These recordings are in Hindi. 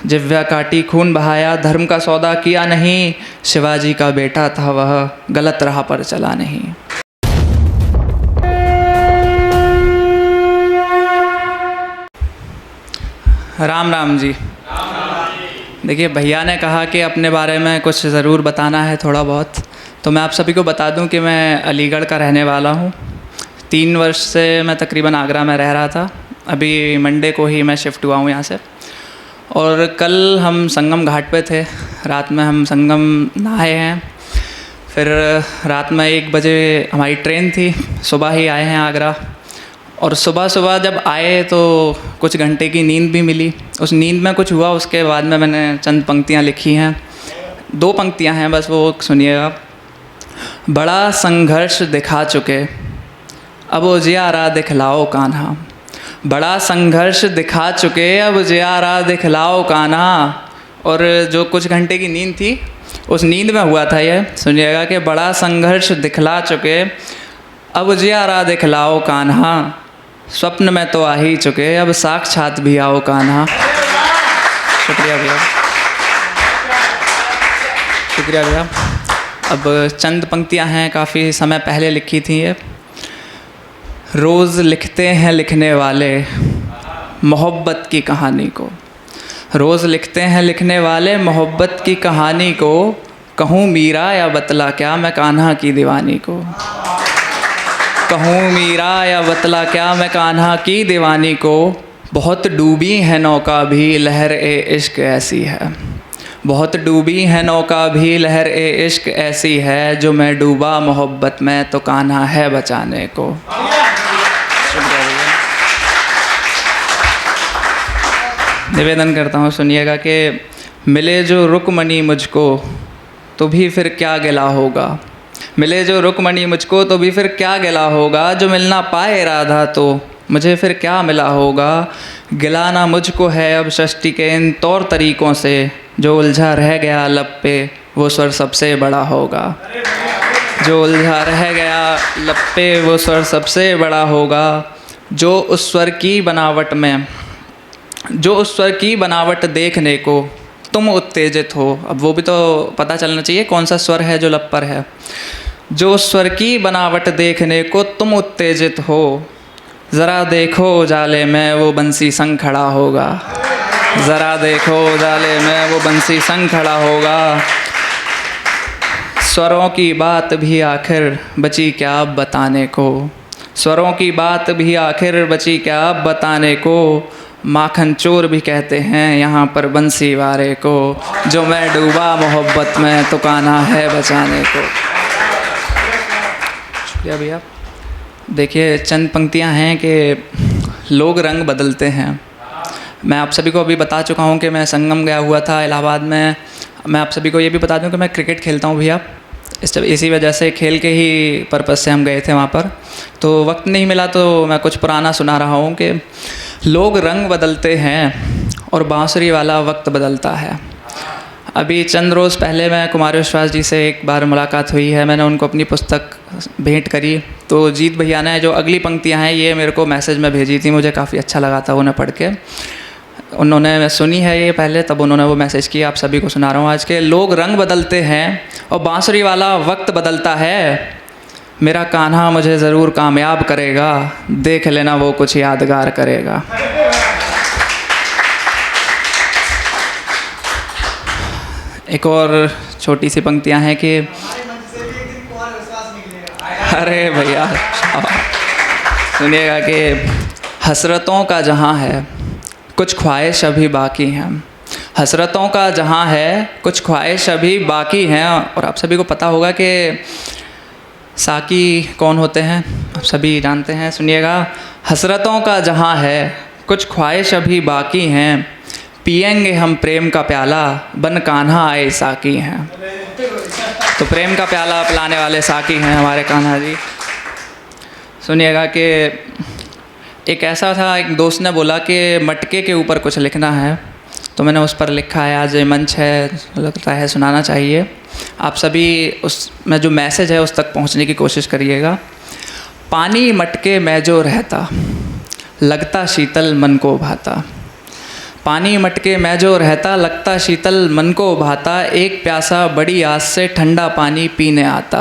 जिह्वा काटी खून बहाया, धर्म का सौदा किया नहीं, शिवाजी का बेटा था वह, गलत राह पर चला नहीं। राम राम जी। देखिए, भैया ने कहा कि अपने बारे में कुछ ज़रूर बताना है थोड़ा बहुत, तो मैं आप सभी को बता दूं कि मैं अलीगढ़ का रहने वाला हूं। 3 वर्ष से मैं तकरीबन आगरा में रह रहा था। अभी मंडे को ही मैं शिफ्ट हुआ हूं यहाँ से। और कल हम संगम घाट पे थे, रात में हम संगम नहाए हैं। फिर रात में 1 बजे हमारी ट्रेन थी, सुबह ही आए हैं आगरा। और सुबह सुबह जब आए तो कुछ घंटे की नींद भी मिली। उस नींद में कुछ हुआ, उसके बाद में मैंने चंद पंक्तियाँ लिखी हैं। 2 पंक्तियाँ हैं बस, वो सुनिएगा। बड़ा संघर्ष दिखा चुके, अब उजियारा दिखलाओ कान्हा। बड़ा संघर्ष दिखा चुके, अब उजियारा दिखलाओ कान्हा। और जो कुछ घंटे की नींद थी, उस नींद में हुआ था ये, सुनिएगा कि बड़ा संघर्ष दिखला चुके, अब उजियारा दिखलाओ कान्हा। स्वप्न में तो आ ही चुके, अब साक्षात भी आओ कान्हा। शुक्रिया भैया, शुक्रिया भैया। अब चंद पंक्तियां हैं, काफ़ी समय पहले लिखी थी ये। रोज़ लिखते हैं लिखने वाले मोहब्बत की कहानी को। रोज़ लिखते हैं लिखने वाले मोहब्बत की कहानी को। कहूँ मीरा या बतला क्या मैं कान्हा की दीवानी को। कहूँ मीरा या बतला क्या मैं कान्हा की दीवानी को। बहुत डूबी है नौका भी लहर ए इश्क ऐसी है। बहुत डूबी है नौका भी लहर ए इश्क ऐसी है। जो मैं डूबा मोहब्बत में तो कान्हा है बचाने को। निवेदन करता हूँ, सुनिएगा कि मिले जो रुकमणी मुझको तो भी फिर क्या गिला होगा। मिले जो रुकमणी मुझको तो भी फिर क्या गिला होगा। जो मिलना पाए राधा तो मुझे फिर क्या मिला होगा। गिलाना मुझको है अब सृष्टि के इन तौर तरीक़ों से। जो उलझा रह गया लब पे वो स्वर सबसे बड़ा होगा। जो उलझा रह गया लब पे वो स्वर सबसे बड़ा होगा। जो उस स्वर की बनावट में, जो उस स्वर की बनावट देखने को तुम उत्तेजित हो। अब वो भी तो पता चलना चाहिए कौन सा स्वर है जो लब पर है। जो स्वर की बनावट देखने को तुम उत्तेजित हो। ज़रा देखो उजाले में वो बंसी संग खड़ा होगा। ज़रा देखो उजाले में वो बंसी संग खड़ा होगा। स्वरों की बात भी आखिर बची क्या अब बताने को। स्वरों की बात भी आखिर बची क्या अब बताने को। माखन चोर भी कहते हैं यहाँ पर बंसी वारे को। जो मैं डूबा मोहब्बत में तो कान्हा है बचाने को। शुक्रिया भैया। देखिए, चंद पंक्तियाँ हैं कि लोग रंग बदलते हैं। मैं आप सभी को अभी बता चुका हूँ कि मैं संगम गया हुआ था इलाहाबाद में। मैं आप सभी को ये भी बता दूँ कि मैं क्रिकेट खेलता हूँ भैया। इसी वजह से खेल के ही पर्पज़ से हम गए थे वहाँ पर। तो वक्त नहीं मिला तो मैं कुछ पुराना सुना रहा हूँ कि लोग रंग बदलते हैं और बांसुरी वाला वक्त बदलता है। अभी चंद रोज़ पहले मैं कुमार विश्वास जी से एक बार मुलाकात हुई है। मैंने उनको अपनी पुस्तक भेंट करी। तो जीत भैया ने जो अगली पंक्तियाँ हैं ये मेरे को मैसेज में भेजी थी। मुझे काफ़ी अच्छा लगा था उन्हें पढ़ के। उन्होंने सुनी है ये पहले, तब उन्होंने वो मैसेज किया। आप सभी को सुना रहा हूँ आज के। लोग रंग बदलते हैं और बांसुरी वाला वक्त बदलता है। मेरा कान्हा मुझे ज़रूर कामयाब करेगा। देख लेना वो कुछ यादगार करेगा। एक और छोटी सी पंक्तियाँ हैं कि अरे भैया सुनिएगा कि हसरतों का जहाँ है कुछ ख्वाहिश अभी बाकी हैं। हसरतों का जहाँ है कुछ ख्वाहिश अभी बाकी हैं। और आप सभी को पता होगा कि साकी कौन होते हैं, आप सभी जानते हैं। सुनिएगा, हसरतों का जहाँ है कुछ ख्वाहिश अभी बाकी हैं। पिएंगे हम प्रेम का प्याला बन कान्हा आए साकी हैं। तो प्रेम का प्याला पिलाने वाले साकी हैं हमारे कान्हा जी। सुनिएगा कि एक ऐसा था, एक दोस्त ने बोला कि मटके के ऊपर कुछ लिखना है, तो मैंने उस पर लिखा है। आज मंच है, लगता है सुनाना चाहिए। आप सभी उसमें जो मैसेज है उस तक पहुंचने की कोशिश करिएगा। पानी मटके में जो रहता लगता शीतल मन को भाता। पानी मटके मैं जो रहता, लगता शीतल मन को भाता, एक प्यासा बड़ी आस से ठंडा पानी पीने आता।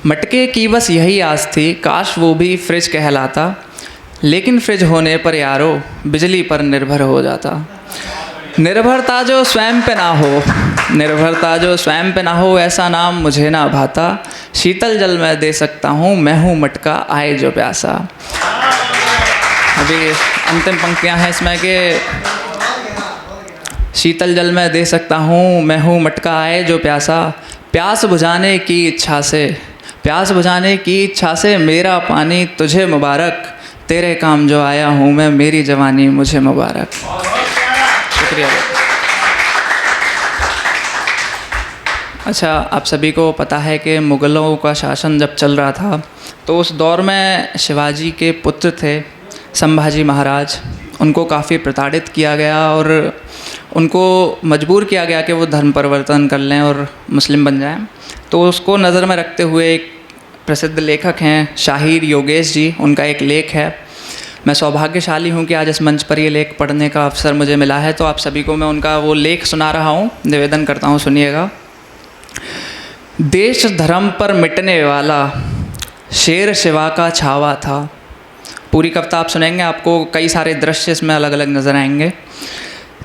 मटके की बस यही आस थी, काश वो भी फ्रिज कहलाता, लेकिन फ्रिज होने पर यारो बिजली पर निर्भर हो जाता। निर्भरता जो स्वयं पे ना हो, निर्भरता जो स्वयं पे ना हो, ऐसा नाम मुझे ना भाता, शीतल जल मैं दे सकता हूँ, मैं हूँ मटका आए जो प्यासा। अभी अंतिम पंक्तियाँ हैं इसमें कि शीतल जल मैं दे सकता हूँ, मैं हूँ मटका आए जो प्यासा, प्यास बुझाने की इच्छा से, प्यास बुझाने की इच्छा से मेरा पानी तुझे मुबारक, तेरे काम जो आया हूँ मैं, मेरी जवानी मुझे मुबारक। शुक्रिया। अच्छा, आप सभी को पता है कि मुग़लों का शासन जब चल रहा था तो उस दौर में शिवाजी के पुत्र थे संभाजी महाराज, उनको काफ़ी प्रताड़ित किया गया और उनको मजबूर किया गया कि वो धर्म परिवर्तन कर लें और मुस्लिम बन जाएं। तो उसको नज़र में रखते हुए एक प्रसिद्ध लेखक हैं शाहीर योगेश जी, उनका एक लेख है। मैं सौभाग्यशाली हूँ कि आज इस मंच पर ये लेख पढ़ने का अवसर मुझे मिला है, तो आप सभी को मैं उनका वो लेख सुना रहा हूँ, निवेदन करता हूँ, सुनिएगा। देश धर्म पर मिटने वाला शेर शिवा का छावा था। पूरी कविता आप सुनेंगे, आपको कई सारे दृश्य इसमें अलग अलग नज़र आएंगे।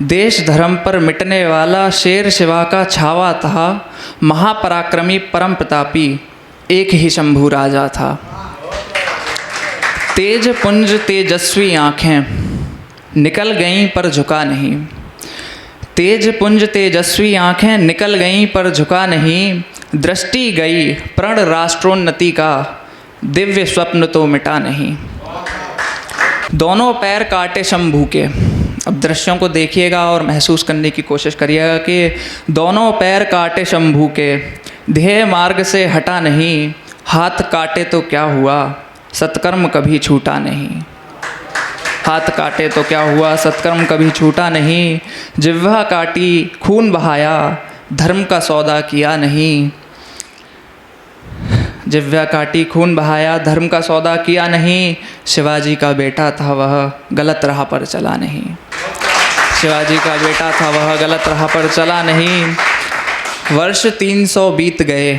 देश धर्म पर मिटने वाला शेर शिवा का छावा था, महापराक्रमी परम प्रतापी एक ही शंभू राजा था। तेज पुंज तेजस्वी आँखें निकल गईं पर झुका नहीं, तेज पुंज तेजस्वी आँखें निकल गईं पर झुका नहीं, दृष्टि गई प्रण राष्ट्रोन्नति का, दिव्य स्वप्न तो मिटा नहीं। दोनों पैर काटे शंभू के, अब दृश्यों को देखिएगा और महसूस करने की कोशिश करिएगा कि दोनों पैर काटे शंभू के, ध्येय मार्ग से हटा नहीं, हाथ काटे तो क्या हुआ, सत्कर्म कभी छूटा नहीं। हाथ काटे तो क्या हुआ, सत्कर्म कभी छूटा नहीं, जिह्वा काटी खून बहाया, धर्म का सौदा किया नहीं। जिह्वा काटी खून बहाया, धर्म का सौदा किया नहीं, शिवाजी का बेटा था वह गलत राह पर चला नहीं। शिवाजी का बेटा था वह गलत राह पर चला नहीं। वर्ष 300 बीत गए,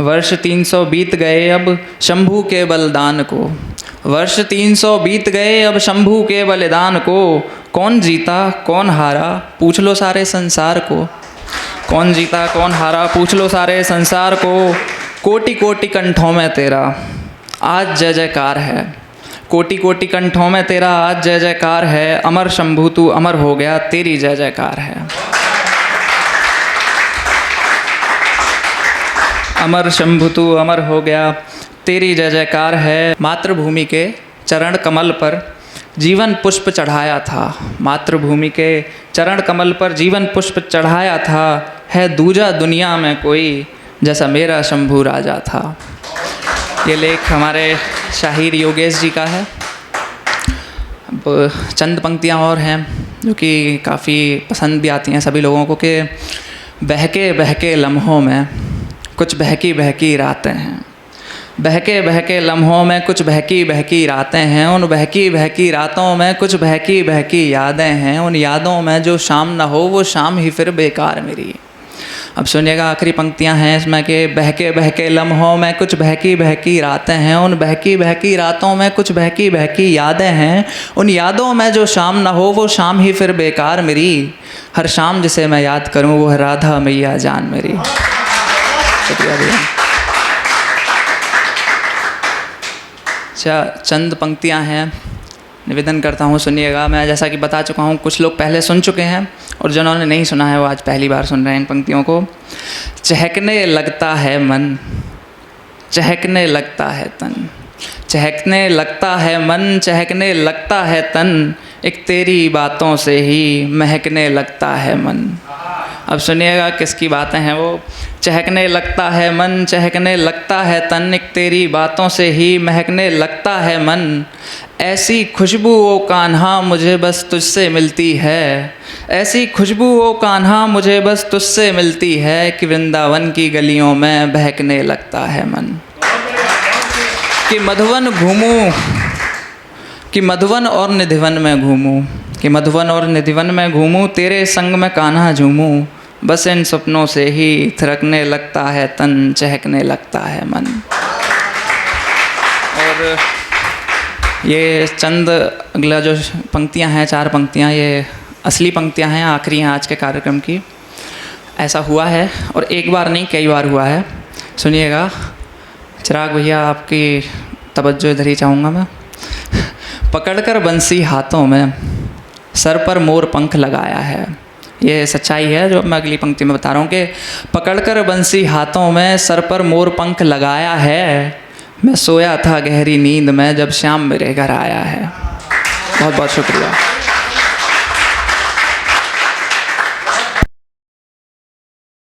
वर्ष 300 बीत गए अब शंभू के बलिदान को, वर्ष 300 बीत गए अब शंभू के बलिदान को, कौन जीता कौन हारा पूछ लो सारे संसार को, कौन जीता कौन हारा पूछ लो सारे संसार को। कोटि कोटि कंठों में तेरा आज जय जयकार है, कोटि कोटि कंठों में तेरा आज जय जयकार है, अमर शंभू तू अमर हो गया तेरी जय जयकार है। अमर शंभू तू अमर हो गया तेरी जय जयकार है। मातृभूमि के चरण कमल पर जीवन पुष्प चढ़ाया था, मातृभूमि के चरण कमल पर जीवन पुष्प चढ़ाया था, है दूजा दुनिया में कोई जैसा मेरा शंभू राजा था। ये लेख हमारे शाहीर योगेश जी का है। अब चंद पंक्तियाँ और हैं जो कि काफ़ी पसंद भी आती हैं सभी लोगों को, कि बहके बहके लम्हों में कुछ बहकी बहकी रातें हैं, बहके बहके लम्हों में कुछ बहकी बहकी रातें हैं, उन बहकी बहकी रातों में कुछ बहकी बहकी यादें हैं, उन यादों में जो शाम ना हो वो शाम ही फिर बेकार मेरी। अब सुनिएगा, आखिरी पंक्तियां हैं इसमें कि बहके बहके लम्हों में कुछ बहकी बहकी रातें हैं, उन बहकी बहकी रातों में कुछ बहकी बहकी यादें हैं, उन यादों में जो शाम ना हो वो शाम ही फिर बेकार मेरी, हर शाम जिसे मैं याद करूं वो है राधा मैया जान मेरी। शुक्रिया भैया। अच्छा, चंद पंक्तियां हैं, निवेदन करता हूँ, सुनिएगा। मैं जैसा कि बता चुका हूँ, कुछ लोग पहले सुन चुके हैं और जिन्होंने नहीं सुना है वो आज पहली बार सुन रहे हैं इन पंक्तियों को। चहकने लगता है मन, चहकने लगता है तन, चहकने लगता है मन, चहकने लगता है तन, एक तेरी बातों से ही महकने लगता है मन। अब सुनिएगा किसकी बातें हैं वो। चहकने लगता है मन, चहकने लगता है तन, एक तेरी बातों से ही महकने लगता है मन, ऐसी खुशबू ओ कान्हा मुझे बस तुझसे मिलती है, ऐसी खुशबू ओ कान्हा मुझे बस तुझसे मिलती है, कि वृंदावन की गलियों में बहकने लगता है मन। कि मधुवन घूमूं, कि मधुवन और निधिवन में घूमूं, कि मधुवन और निधिवन में घूमूं, तेरे संग में कान्हा झूमूं, बस इन सपनों से ही थिरकने लगता है तन, चहकने लगता है मन। और ये चंद अगला जो पंक्तियां हैं, 4 पंक्तियां, ये असली पंक्तियां हैं, आखिरी हैं आज के कार्यक्रम की। ऐसा हुआ है और एक बार नहीं कई बार हुआ है। सुनिएगा। चिराग भैया आपकी तवज्जो इधर ही चाहूँगा मैं। पकड़कर बंसी हाथों में सर पर मोर पंख लगाया है। ये सच्चाई है जो मैं अगली पंक्ति में बता रहा हूँ कि पकड़कर बंसी हाथों में सर पर मोर पंख लगाया है, मैं सोया था गहरी नींद में जब श्याम मेरे घर आया है। बहुत बहुत शुक्रिया।